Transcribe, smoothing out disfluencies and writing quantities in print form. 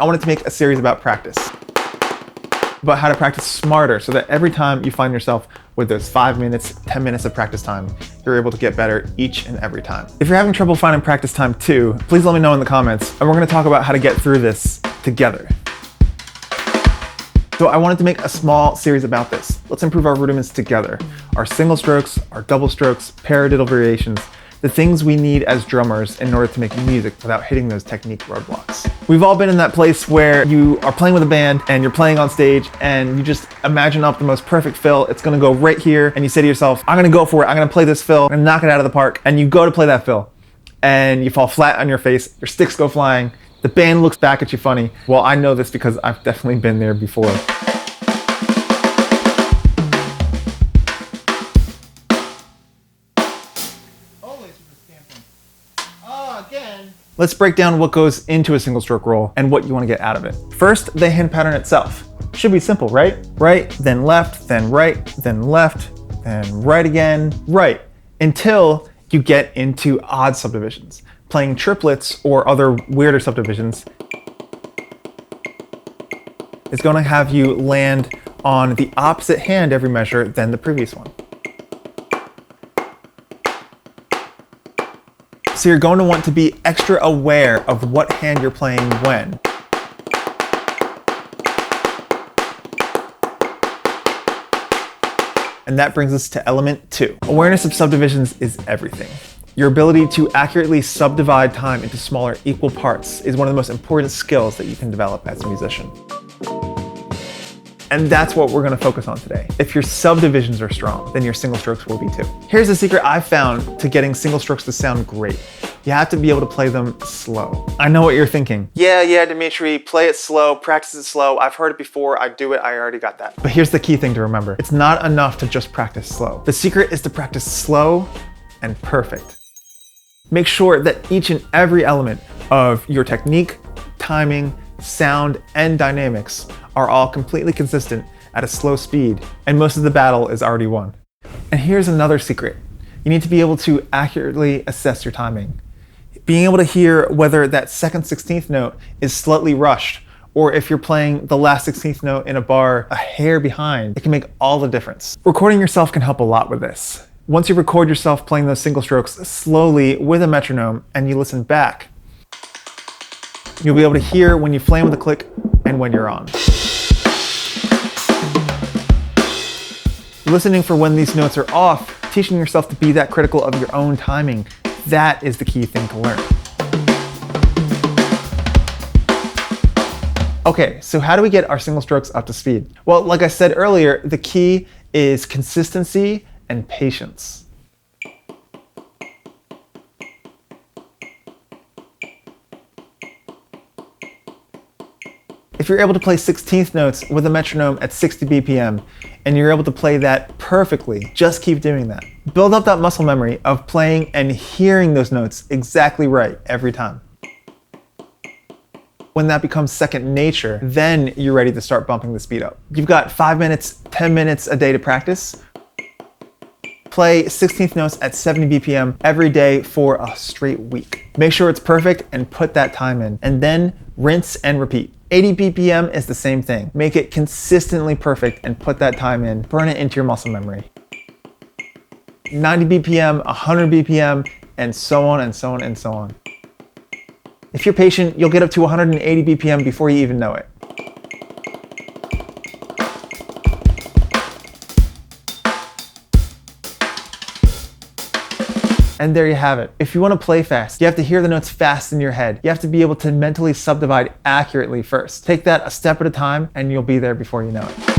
I wanted to make a series about practice, about how to practice smarter so that every time you find yourself with those 5 minutes, 10 minutes of practice time, you're able to get better each and every time. If you're having trouble finding practice time too, please let me know in the comments, and we're gonna talk about how to get through this together. So I wanted to make a small series about this. Let's improve our rudiments together. Our single strokes, our double strokes, paradiddle variations, the things we need as drummers in order to make music without hitting those technique roadblocks. We've all been in that place where you are playing with a band and you're playing on stage and you just imagine up the most perfect fill. It's gonna go right here, and you say to yourself, I'm gonna go for it, I'm gonna play this fill, I'm gonna knock it out of the park. And you go to play that fill and you fall flat on your face, your sticks go flying, the band looks back at you funny. Well, I know this because I've definitely been there before. Let's break down what goes into a single stroke roll and what you want to get out of it. First, the hand pattern itself. Should be simple, right? Right, then left, then right, then left, then right again, right, until you get into odd subdivisions. Playing triplets or other weirder subdivisions is going to have you land on the opposite hand every measure than the previous one. So you're going to want to be extra aware of what hand you're playing when. And that brings us to element 2. Awareness of subdivisions is everything. Your ability to accurately subdivide time into smaller equal parts is one of the most important skills that you can develop as a musician. And that's what we're gonna focus on today. If your subdivisions are strong, then your single strokes will be too. Here's the secret I've found to getting single strokes to sound great. You have to be able to play them slow. I know what you're thinking. Yeah, Dimitri, play it slow, practice it slow. I've heard it before, I do it, I already got that. But here's the key thing to remember. It's not enough to just practice slow. The secret is to practice slow and perfect. Make sure that each and every element of your technique, timing, sound, and dynamics are all completely consistent at a slow speed, and most of the battle is already won. And here's another secret. You need to be able to accurately assess your timing. Being able to hear whether that second 16th note is slightly rushed, or if you're playing the last 16th note in a bar a hair behind, it can make all the difference. Recording yourself can help a lot with this. Once you record yourself playing those single strokes slowly with a metronome and you listen back, you'll be able to hear when you flame with a click and when you're on. Listening for when these notes are off, teaching yourself to be that critical of your own timing, that is the key thing to learn. Okay, so how do we get our single strokes up to speed? Well, like I said earlier, the key is consistency and patience. If you're able to play 16th notes with a metronome at 60 BPM, and you're able to play that perfectly, just keep doing that. Build up that muscle memory of playing and hearing those notes exactly right every time. When that becomes second nature, then you're ready to start bumping the speed up. You've got 5 minutes, 10 minutes a day to practice. Play 16th notes at 70 BPM every day for a straight week. Make sure it's perfect and put that time in, and then rinse and repeat. 80 BPM is the same thing. Make it consistently perfect and put that time in. Burn it into your muscle memory. 90 BPM, 100 BPM, and so on and so on and so on. If you're patient, you'll get up to 180 BPM before you even know it. And there you have it. If you want to play fast, you have to hear the notes fast in your head. You have to be able to mentally subdivide accurately first. Take that a step at a time and you'll be there before you know it.